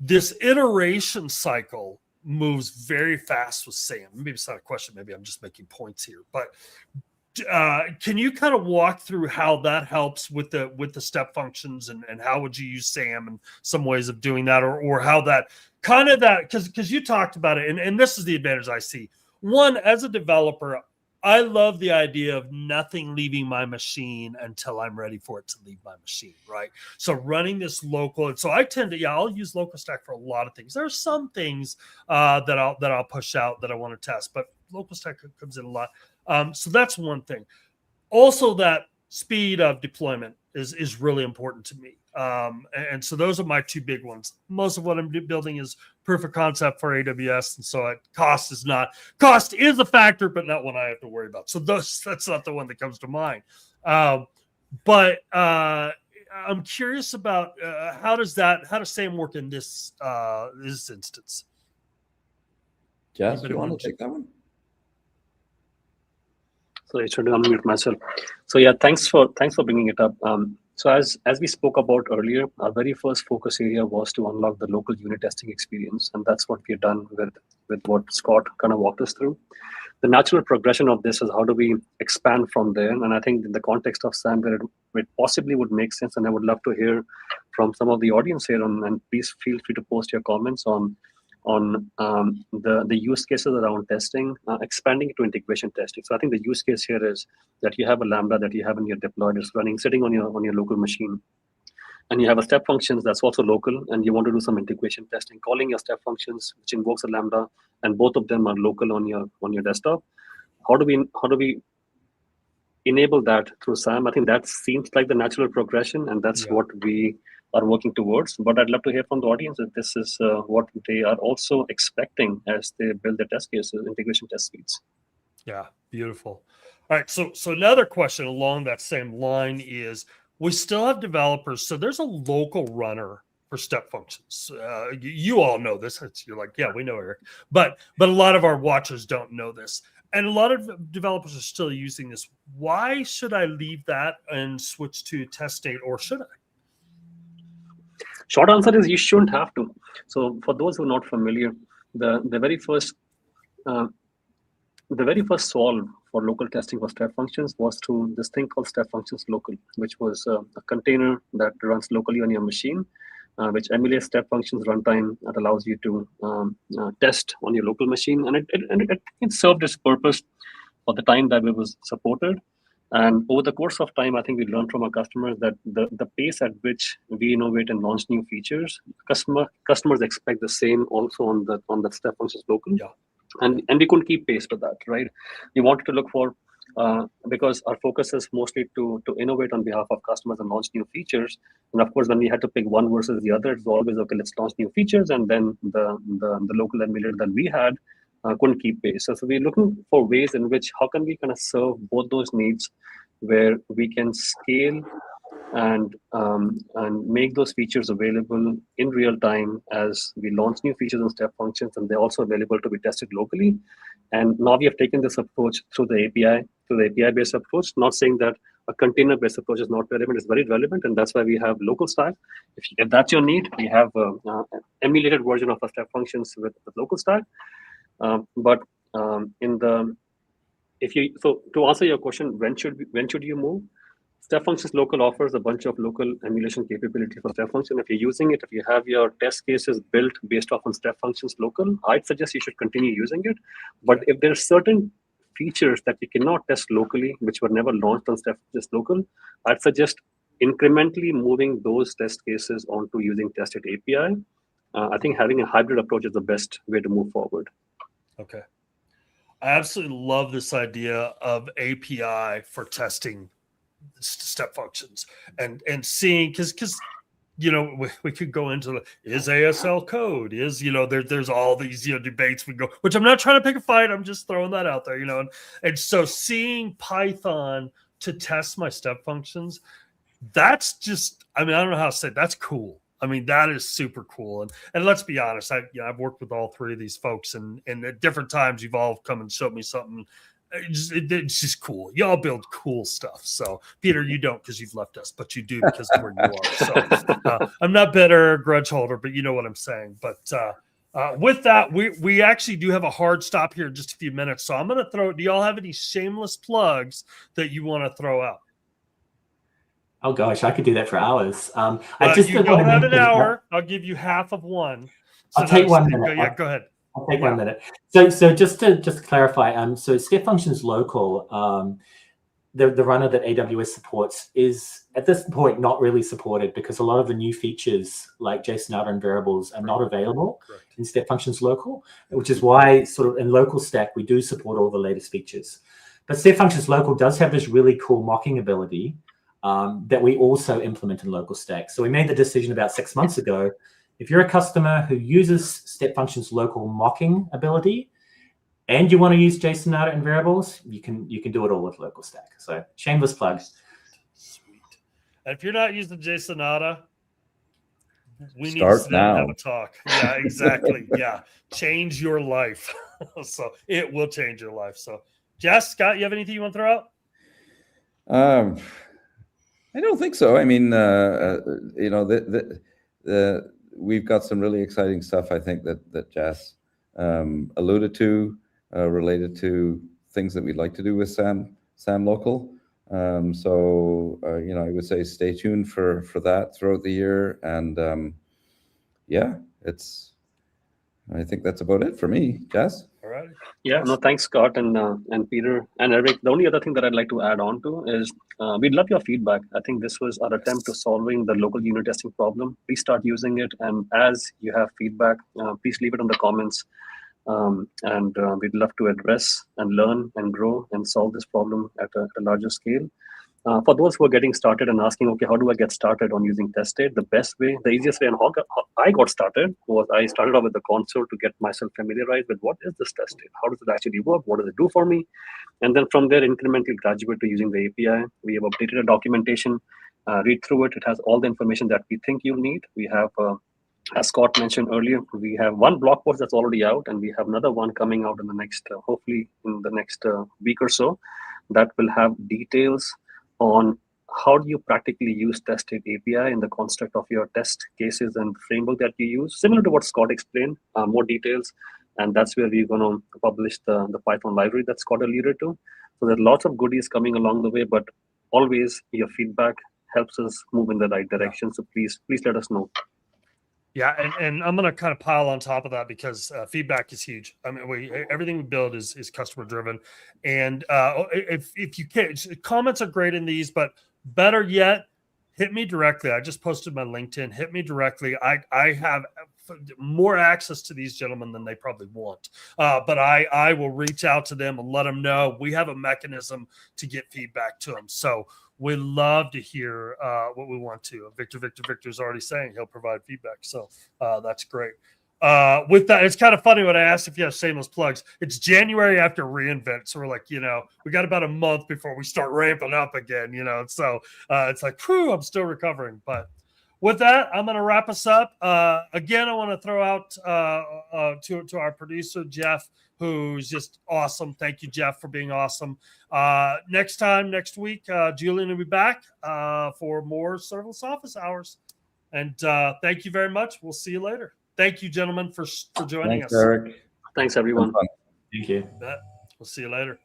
this iteration cycle moves very fast with SAM. Maybe it's not a question. Maybe I'm just making points here, but can you kind of walk through how that helps with the step functions and how would you use SAM and some ways of doing that, or how that kind of that, because you talked about it, and this is the advantage I see. One, as a developer, I love the idea of nothing leaving my machine until I'm ready for it to leave my machine, right? So running this local, and so I tend to, I'll use LocalStack for a lot of things. There are some things that I'll push out that I want to test, but LocalStack comes in a lot. So that's one thing. Also, that speed of deployment is really important to me. And so those are my two big ones. Most of what I'm building is proof of concept for AWS, and so cost is a factor, but not one I have to worry about. So that's not the one that comes to mind. But I'm curious about how does SAM work in this instance? Jess, you want to take that one? So I should unmute myself. So yeah, thanks for bringing it up. So as we spoke about earlier, our very first focus area was to unlock the local unit testing experience, and that's what we've done with what Scott kind of walked us through. The natural progression of this is how do we expand from there, and I think in the context of SAM, where it possibly would make sense, and I would love to hear from some of the audience here, and please feel free to post your comments on the use cases around testing, expanding to integration testing. So I think the use case here is that you have a Lambda that you have in your deployed, it's running, sitting on your local machine. And you have a step functions that's also local, and you want to do some integration testing, calling your step functions, which invokes a Lambda, and both of them are local on your desktop. How do we enable that through SAM? I think that seems like the natural progression, and that's what we are working towards. But I'd love to hear from the audience that this is what they are also expecting as they build their test cases, integration test suites. Yeah, beautiful. All right, so another question along that same line is, we still have developers. So there's a local runner for step functions. You all know this. You're like, yeah, we know, Eric. But a lot of our watchers don't know this. And a lot of developers are still using this. Why should I leave that and switch to test state, or should I? Short answer is you shouldn't have to. So for those who are not familiar, the very first solve for local testing for step functions was through this thing called step functions local, which was a container that runs locally on your machine, which emulates step functions runtime that allows you to test on your local machine. And it served its purpose for the time that it was supported. And over the course of time, I think we learned from our customers that the pace at which we innovate and launch new features, customers expect the same also on the step functions local. Yeah. And we couldn't keep pace with that, right? We wanted to look for, because our focus is mostly to innovate on behalf of customers and launch new features. And of course, when we had to pick one versus the other, it's always, okay, let's launch new features. And then the local emulator that we had couldn't keep pace. So we're looking for ways in which, how can we kind of serve both those needs, where we can scale and make those features available in real time as we launch new features and step functions, and they're also available to be tested locally. And now we have taken this approach through the API-based approach. Not saying that a container-based approach is not relevant; it's very relevant, and that's why we have LocalStack. If that's your need, we have an emulated version of our step functions with LocalStack. So to answer your question, when should you move? Step functions local offers a bunch of local emulation capability for step function. If you're using it, if you have your test cases built based off on step functions local, I'd suggest you should continue using it. But if there's certain features that you cannot test locally, which were never launched on step functions local, I'd suggest incrementally moving those test cases onto using tested API. I think having a hybrid approach is the best way to move forward. Okay. I absolutely love this idea of API for testing step functions and seeing because we could go into is ASL code is there's all these debates we go, which I'm not trying to pick a fight, I'm just throwing that out there, and so seeing Python to test my step functions, that's just, I don't know how to say it, that's cool. That is super cool. And let's be honest, I've worked with all three of these folks, and at different times you've all come and showed me something. It's just cool. Y'all build cool stuff. So Peter, you don't because you've left us, but you do because of where you are. So I'm not bitter, grudge holder, but you know what I'm saying. But with that, we actually do have a hard stop here in just a few minutes. So I'm going to do y'all have any shameless plugs that you want to throw out? Oh gosh, I could do that for hours. You don't have an hour. I'll give you half of one. So I'll take 1 minute. Yeah, go ahead. I'll take 1 minute. So just to clarify, so step functions local, the runner that AWS supports is at this point not really supported because a lot of the new features like JSON outer and variables are not available in step functions local, which is why sort of in local stack we do support all the latest features. But step functions local does have this really cool mocking ability that we also implement in local stack. So we made the decision about 6 months ago. If you're a customer who uses step functions local mocking ability, and you want to use JSON outer and variables, you can do it all with local stack. So shameless plug. Sweet. And if you're not using JSON outer, we need Start to now. have a talk. Yeah, exactly. Yeah, change your life. So it will change your life. So, Jess, Scott, you have anything you want to throw out? I don't think so. We've got some really exciting stuff, I think, that Jess alluded to, related to things that we'd like to do with SAM Local. I would say stay tuned for that throughout the year. And I think that's about it for me. Jess? All right. Yeah, no, thanks, Scott and Peter and Eric. The only other thing that I'd like to add on to is we'd love your feedback. I think this was our attempt to solving the local unit testing problem. Please start using it. And as you have feedback, please leave it in the comments. We'd love to address and learn and grow and solve this problem at a larger scale. For those who are getting started and asking, okay, how do I get started on using test state? The easiest way and how I got started was I started off with the console to get myself familiarized with what is this test state? How does it actually work? What does it do for me? And then from there, incrementally graduate to using the API. We have updated a documentation, read through it. It has all the information that we think you'll need. We have, as Scott mentioned earlier, we have one blog post that's already out, and we have another one coming out in the next, hopefully in the next week or so, that will have details on how do you practically use test state API in the construct of your test cases and framework that you use, similar to what Scott explained, more details. And that's where we're going to publish the Python library that Scott alluded to. So there are lots of goodies coming along the way, but always your feedback helps us move in the right direction. So please let us know. Yeah, and I'm going to kind of pile on top of that because feedback is huge. Everything we build is customer driven, and if you can, comments are great in these, but better yet, hit me directly. I just posted my LinkedIn. Hit me directly. I have more access to these gentlemen than they probably want, but I will reach out to them and let them know we have a mechanism to get feedback to them. So we love to hear what we want to. Victor's already saying he'll provide feedback. So that's great. With that, it's kind of funny when I asked if you have shameless plugs. It's January after reInvent. So we're like, we got about a month before we start ramping up again, So it's like, whew, I'm still recovering. But with that, I'm going to wrap us up. Again, I want to throw out to our producer, Jeff, who's just awesome. Thank you, Jeff, for being awesome. Next week, Julian will be back for more serverless office hours. And thank you very much. We'll see you later. Thank you, gentlemen, for joining us. Thanks, Eric. Thanks, everyone. Thank you. We'll see you later.